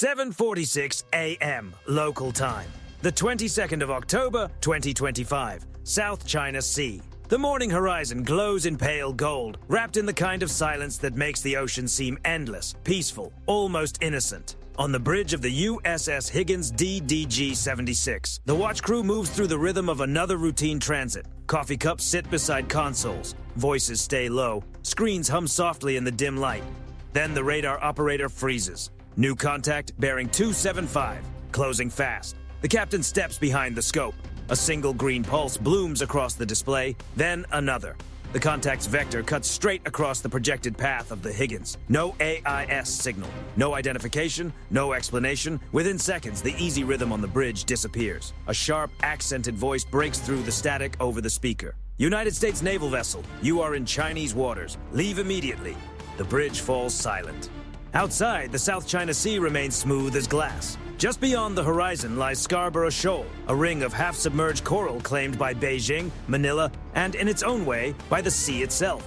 7:46 a.m. local time. The 22nd of October, 2025, South China Sea. The morning horizon glows in pale gold, wrapped in the kind of silence that makes the ocean seem endless, peaceful, almost innocent. On the bridge of the USS Higgins DDG-76, the watch crew moves through the rhythm of another routine transit. Coffee cups sit beside consoles. Voices stay low. Screens hum softly in the dim light. Then the radar operator freezes. New contact bearing 275, closing fast. The captain steps behind the scope. A single green pulse blooms across the display, then another. The contact's vector cuts straight across the projected path of the Higgins. No AIS signal, no identification, no explanation. Within seconds, the easy rhythm on the bridge disappears. A sharp, accented voice breaks through the static over the speaker. United States naval vessel, you are in Chinese waters. Leave immediately. The bridge falls silent. Outside, the South China Sea remains smooth as glass. Just beyond the horizon lies Scarborough Shoal, a ring of half-submerged coral claimed by Beijing, Manila, and in its own way, by the sea itself.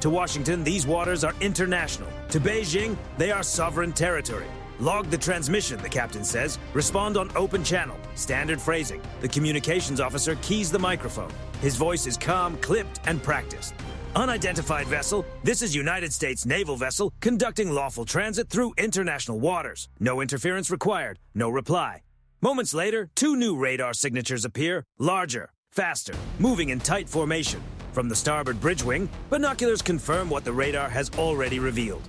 To Washington, these waters are international. To Beijing, they are sovereign territory. Log the transmission, the captain says. Respond on open channel. Standard phrasing. The communications officer keys the microphone. His voice is calm, clipped, and practiced. Unidentified vessel, this is United States naval vessel conducting lawful transit through international waters. No interference required, no reply. Moments later, two new radar signatures appear, larger, faster, moving in tight formation. From the starboard bridge wing, binoculars confirm what the radar has already revealed.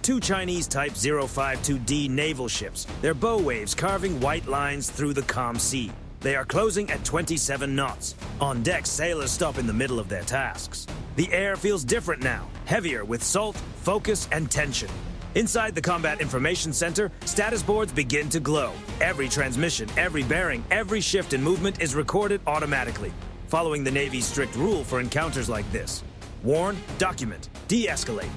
Two Chinese Type 052D naval ships, their bow waves carving white lines through the calm sea. They are closing at 27 knots. On deck, sailors stop in the middle of their tasks. The air feels different now, heavier with salt, focus, and tension. Inside the Combat Information Center, status boards begin to glow. Every transmission, every bearing, every shift in movement is recorded automatically, following the Navy's strict rule for encounters like this. Warn, document, de-escalate.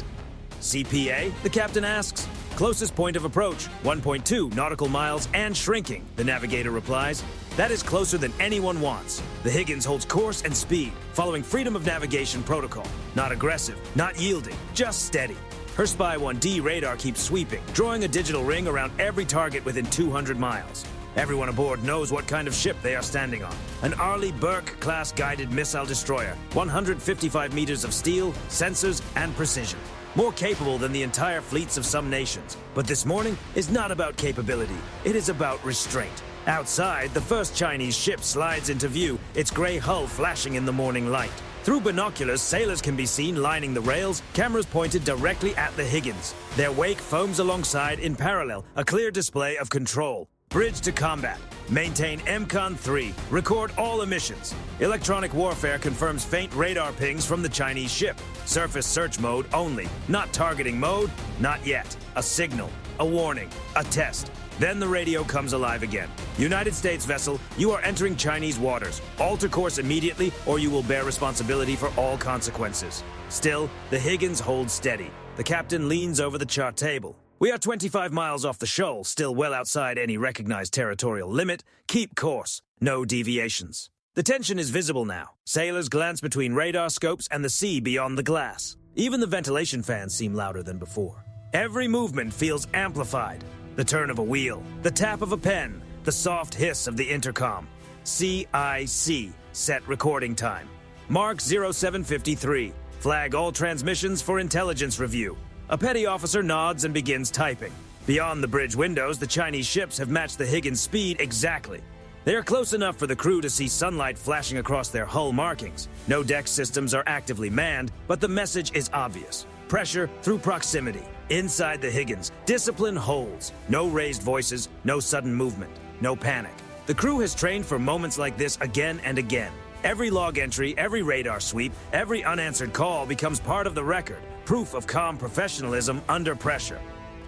CPA, the captain asks. Closest point of approach, 1.2 nautical miles and shrinking, the navigator replies. That is closer than anyone wants. The Higgins holds course and speed, following freedom of navigation protocol. Not aggressive, not yielding, just steady. Her Spy 1D radar keeps sweeping, drawing a digital ring around every target within 200 miles. Everyone aboard knows what kind of ship they are standing on. An Arleigh Burke-class guided missile destroyer, 155 meters of steel, sensors, and precision. More capable than the entire fleets of some nations. But this morning is not about capability, it is about restraint. Outside, the first Chinese ship slides into view, its gray hull flashing in the morning light. Through binoculars, sailors can be seen lining the rails, cameras pointed directly at the Higgins. Their wake foams alongside in parallel, a clear display of control. Bridge to combat. Maintain MCON 3. Record all emissions. Electronic warfare confirms faint radar pings from the Chinese ship. Surface search mode only. Not targeting mode. Not yet. A signal. A warning. A test. Then the radio comes alive again. United States vessel, you are entering Chinese waters. Alter course immediately or you will bear responsibility for all consequences. Still, the Higgins holds steady. The captain leans over the chart table. We are 25 miles off the shoal, still well outside any recognized territorial limit. Keep course. No deviations. The tension is visible now. Sailors glance between radar scopes and the sea beyond the glass. Even the ventilation fans seem louder than before. Every movement feels amplified. The turn of a wheel, the tap of a pen, the soft hiss of the intercom. CIC, set recording time. Mark 0753, flag all transmissions for intelligence review. A petty officer nods and begins typing. Beyond the bridge windows, the Chinese ships have matched the Higgins' speed exactly. They are close enough for the crew to see sunlight flashing across their hull markings. No deck systems are actively manned, but the message is obvious. Pressure through proximity. Inside the Higgins, discipline holds. No raised voices, no sudden movement, no panic. The crew has trained for moments like this again and again. Every log entry, every radar sweep, every unanswered call becomes part of the record, proof of calm professionalism under pressure.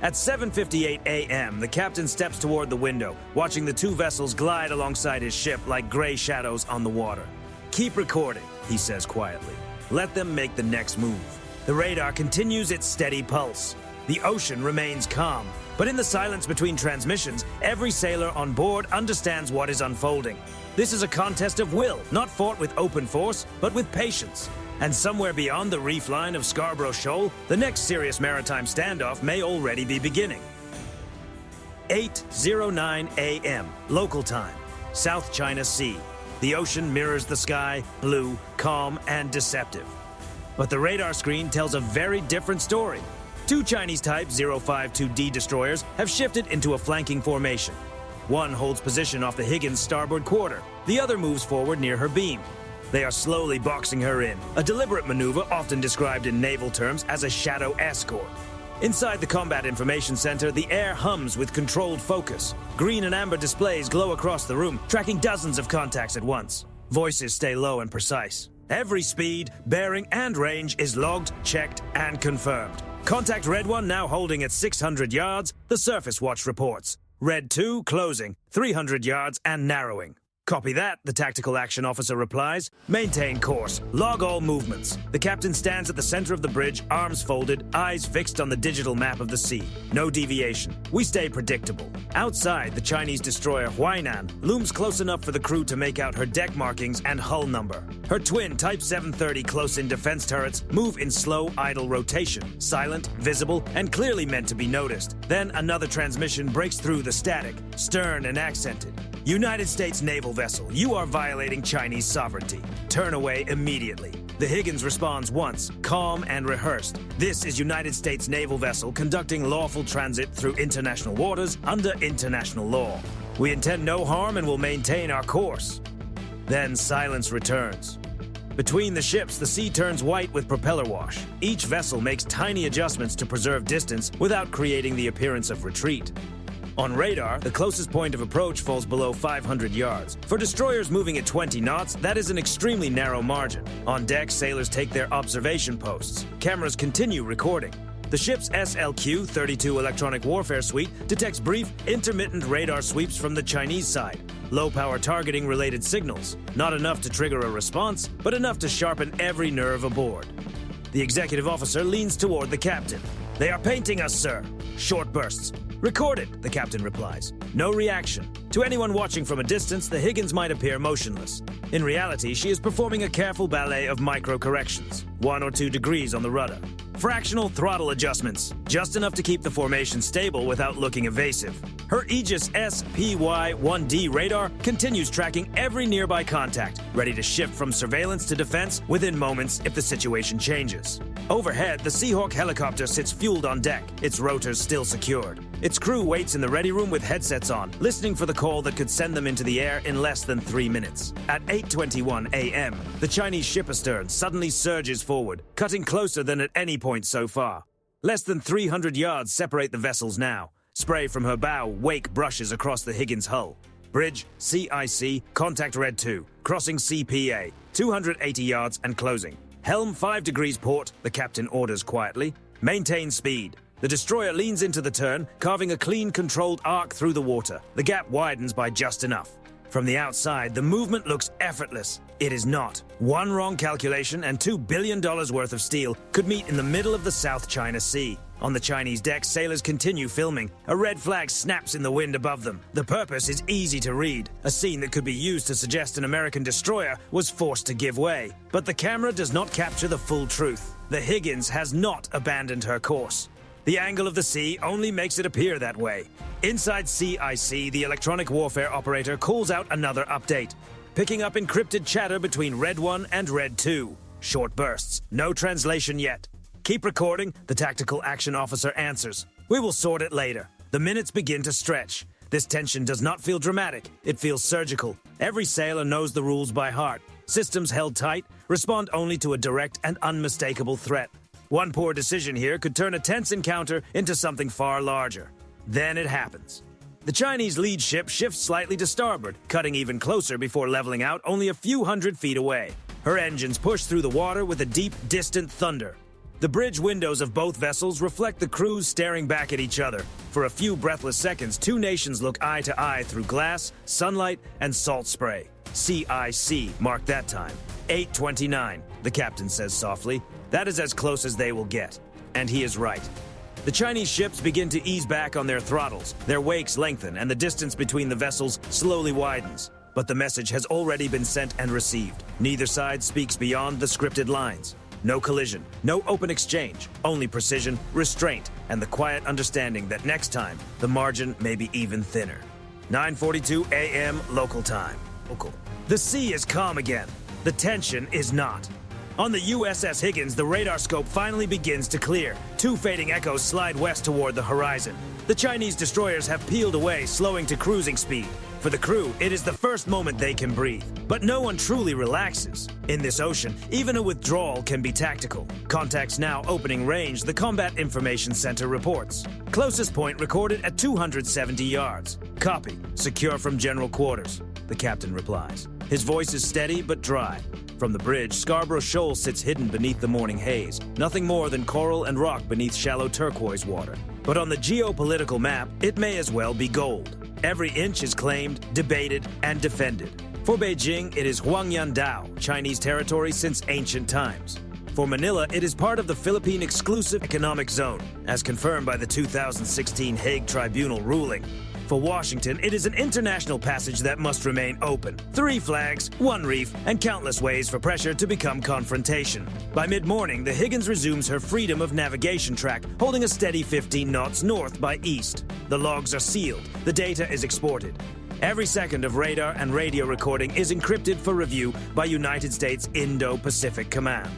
At 7:58 a.m., the captain steps toward the window, watching the two vessels glide alongside his ship like gray shadows on the water. Keep recording, he says quietly. Let them make the next move. The radar continues its steady pulse. The ocean remains calm, but in the silence between transmissions, every sailor on board understands what is unfolding. This is a contest of will, not fought with open force, but with patience. And somewhere beyond the reef line of Scarborough Shoal, the next serious maritime standoff may already be beginning. 8:09 a.m. local time, South China Sea. The ocean mirrors the sky, blue, calm, and deceptive. But the radar screen tells a very different story. Two Chinese Type 052D destroyers have shifted into a flanking formation. One holds position off the Higgins' starboard quarter. The other moves forward near her beam. They are slowly boxing her in, a deliberate maneuver often described in naval terms as a shadow escort. Inside the Combat Information Center, the air hums with controlled focus. Green and amber displays glow across the room, tracking dozens of contacts at once. Voices stay low and precise. Every speed, bearing, and range is logged, checked, and confirmed. Contact Red 1 now holding at 600 yards, the Surface Watch reports. Red 2 closing, 300 yards and narrowing. Copy that, the Tactical Action Officer replies. Maintain course. Log all movements. The captain stands at the center of the bridge, arms folded, eyes fixed on the digital map of the sea. No deviation. We stay predictable. Outside, the Chinese destroyer Huainan looms close enough for the crew to make out her deck markings and hull number. Her twin Type 730 close-in defense turrets move in slow, idle rotation, silent, visible, and clearly meant to be noticed. Then another transmission breaks through the static, stern and accented. United States naval vessel, you are violating Chinese sovereignty. Turn away immediately. The Higgins responds once, calm and rehearsed. This is United States naval vessel conducting lawful transit through international waters under international law. We intend no harm and will maintain our course. Then silence returns. Between the ships, the sea turns white with propeller wash. Each vessel makes tiny adjustments to preserve distance without creating the appearance of retreat. On radar, the closest point of approach falls below 500 yards. For destroyers moving at 20 knots, that is an extremely narrow margin. On deck, sailors take their observation posts. Cameras continue recording. The ship's SLQ-32 electronic warfare suite detects brief, intermittent radar sweeps from the Chinese side. Low-power targeting related signals. Not enough to trigger a response, but enough to sharpen every nerve aboard. The executive officer leans toward the captain. "They are painting us, sir." Short bursts. "Record it," the captain replies. No reaction. To anyone watching from a distance, the Higgins might appear motionless. In reality, she is performing a careful ballet of micro-corrections, 1 or 2 degrees on the rudder. Fractional throttle adjustments, just enough to keep the formation stable without looking evasive. Her Aegis SPY-1D radar continues tracking every nearby contact, ready to shift from surveillance to defense within moments if the situation changes. Overhead, the Seahawk helicopter sits fueled on deck, its rotors still secured. Its crew waits in the ready room with headsets on, listening for the call that could send them into the air in less than 3 minutes. At 8:21 a.m., the Chinese ship astern suddenly surges forward, cutting closer than at any point so far. Less than 300 yards separate the vessels now. Spray from her bow wake brushes across the Higgins hull. Bridge, CIC, contact Red 2, crossing CPA, 280 yards and closing. Helm 5 degrees port, the captain orders quietly. Maintain speed. The destroyer leans into the turn, carving a clean, controlled arc through the water. The gap widens by just enough. From the outside, the movement looks effortless. It is not. One wrong calculation and $2 billion worth of steel could meet in the middle of the South China Sea. On the Chinese deck, sailors continue filming. A red flag snaps in the wind above them. The purpose is easy to read. A scene that could be used to suggest an American destroyer was forced to give way. But the camera does not capture the full truth. The Higgins has not abandoned her course. The angle of the sea only makes it appear that way. Inside CIC, the electronic warfare operator calls out another update, picking up encrypted chatter between Red 1 and Red 2. Short bursts. No translation yet. "Keep recording," the tactical action officer answers. "We will sort it later." The minutes begin to stretch. This tension does not feel dramatic. It feels surgical. Every sailor knows the rules by heart. Systems held tight respond only to a direct and unmistakable threat. One poor decision here could turn a tense encounter into something far larger. Then it happens. The Chinese lead ship shifts slightly to starboard, cutting even closer before leveling out only a few hundred feet away. Her engines push through the water with a deep, distant thunder. The bridge windows of both vessels reflect the crews staring back at each other. For a few breathless seconds, two nations look eye to eye through glass, sunlight, and salt spray. CIC marked that time. 8:29, the captain says softly. That is as close as they will get. And he is right. The Chinese ships begin to ease back on their throttles. Their wakes lengthen, and the distance between the vessels slowly widens. But the message has already been sent and received. Neither side speaks beyond the scripted lines. No collision, no open exchange, only precision, restraint, and the quiet understanding that next time, the margin may be even thinner. 9:42 a.m. local time. The sea is calm again. The tension is not. On the USS Higgins, the radar scope finally begins to clear. Two fading echoes slide west toward the horizon. The Chinese destroyers have peeled away, slowing to cruising speed. For the crew, it is the first moment they can breathe. But no one truly relaxes. In this ocean, even a withdrawal can be tactical. Contacts now opening range, the Combat Information Center reports. Closest point recorded at 270 yards. Copy. Secure from general quarters, the captain replies. His voice is steady but dry. From the bridge, Scarborough Shoal sits hidden beneath the morning haze, nothing more than coral and rock beneath shallow turquoise water. But on the geopolitical map, it may as well be gold. Every inch is claimed, debated, and defended. For Beijing, it is Huangyandao, Chinese territory since ancient times. For Manila, it is part of the Philippine Exclusive Economic Zone, as confirmed by the 2016 Hague Tribunal ruling. For Washington, it is an international passage that must remain open. 3 flags, 1 reef, and countless ways for pressure to become confrontation. By mid-morning, the Higgins resumes her freedom of navigation track, holding a steady 15 knots north by east. The logs are sealed. The data is exported. Every second of radar and radio recording is encrypted for review by United States Indo-Pacific Command.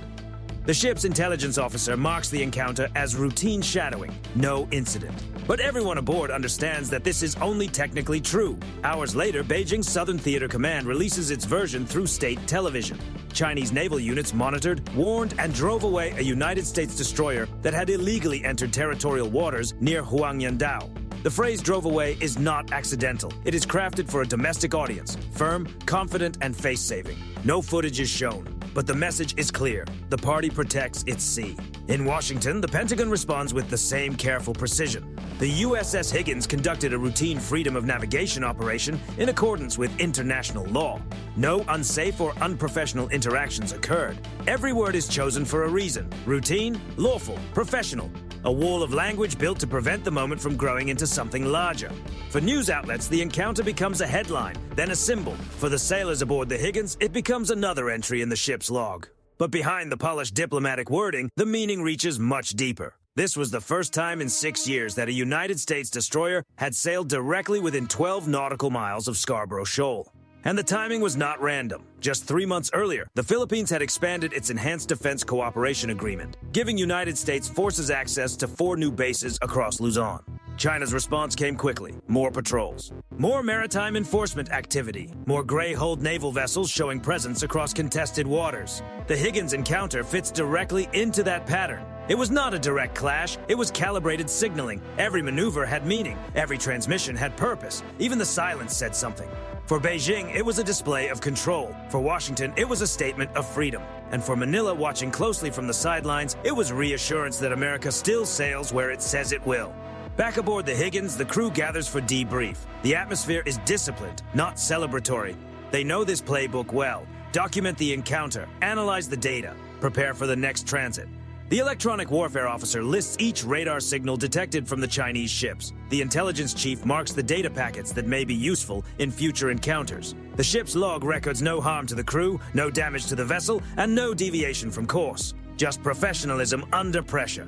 The ship's intelligence officer marks the encounter as routine shadowing, no incident. But everyone aboard understands that this is only technically true. Hours later, Beijing's Southern Theater Command releases its version through state television. Chinese naval units monitored, warned, and drove away a United States destroyer that had illegally entered territorial waters near Huangyandao. The phrase "drove away" is not accidental. It is crafted for a domestic audience, firm, confident, and face-saving. No footage is shown, but the message is clear. The party protects its sea. In Washington, the Pentagon responds with the same careful precision. The USS Higgins conducted a routine freedom of navigation operation in accordance with international law. No unsafe or unprofessional interactions occurred. Every word is chosen for a reason. Routine, lawful, professional. A wall of language built to prevent the moment from growing into something larger. For news outlets, the encounter becomes a headline, then a symbol. For the sailors aboard the Higgins, it becomes another entry in the ship's log. But behind the polished diplomatic wording, the meaning reaches much deeper. This was the first time in 6 years that a United States destroyer had sailed directly within 12 nautical miles of Scarborough Shoal. And the timing was not random. Just 3 months earlier, the Philippines had expanded its Enhanced Defense Cooperation Agreement, giving United States forces access to 4 new bases across Luzon. China's response came quickly. More patrols, more maritime enforcement activity, more gray-hulled naval vessels showing presence across contested waters. The Higgins encounter fits directly into that pattern. It was not a direct clash, it was calibrated signaling. Every maneuver had meaning, every transmission had purpose, even the silence said something. For Beijing, it was a display of control. For Washington, it was a statement of freedom. And for Manila, watching closely from the sidelines, it was reassurance that America still sails where it says it will. Back aboard the Higgins, the crew gathers for debrief. The atmosphere is disciplined, not celebratory. They know this playbook well. Document the encounter, analyze the data, prepare for the next transit. The electronic warfare officer lists each radar signal detected from the Chinese ships. The intelligence chief marks the data packets that may be useful in future encounters. The ship's log records no harm to the crew, no damage to the vessel, and no deviation from course. Just professionalism under pressure.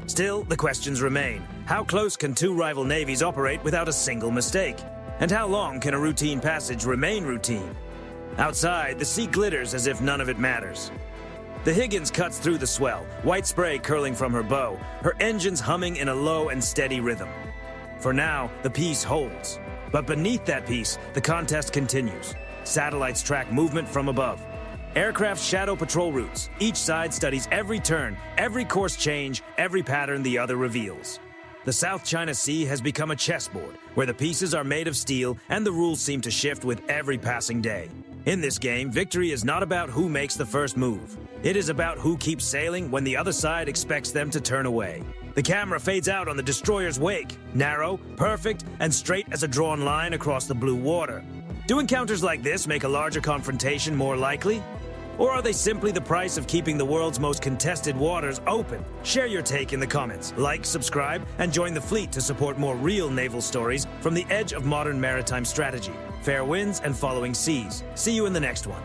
Still, the questions remain. How close can 2 rival navies operate without a single mistake? And how long can a routine passage remain routine? Outside, the sea glitters as if none of it matters. The Higgins cuts through the swell, white spray curling from her bow, her engines humming in a low and steady rhythm. For now, the peace holds. But beneath that peace, the contest continues. Satellites track movement from above. Aircraft shadow patrol routes. Each side studies every turn, every course change, every pattern the other reveals. The South China Sea has become a chessboard, where the pieces are made of steel and the rules seem to shift with every passing day. In this game, victory is not about who makes the first move. It is about who keeps sailing when the other side expects them to turn away. The camera fades out on the destroyer's wake, narrow, perfect, and straight as a drawn line across the blue water. Do encounters like this make a larger confrontation more likely? Or are they simply the price of keeping the world's most contested waters open? Share your take in the comments, like, subscribe, and join the fleet to support more real naval stories from the edge of modern maritime strategy. Fair winds and following seas. See you in the next one.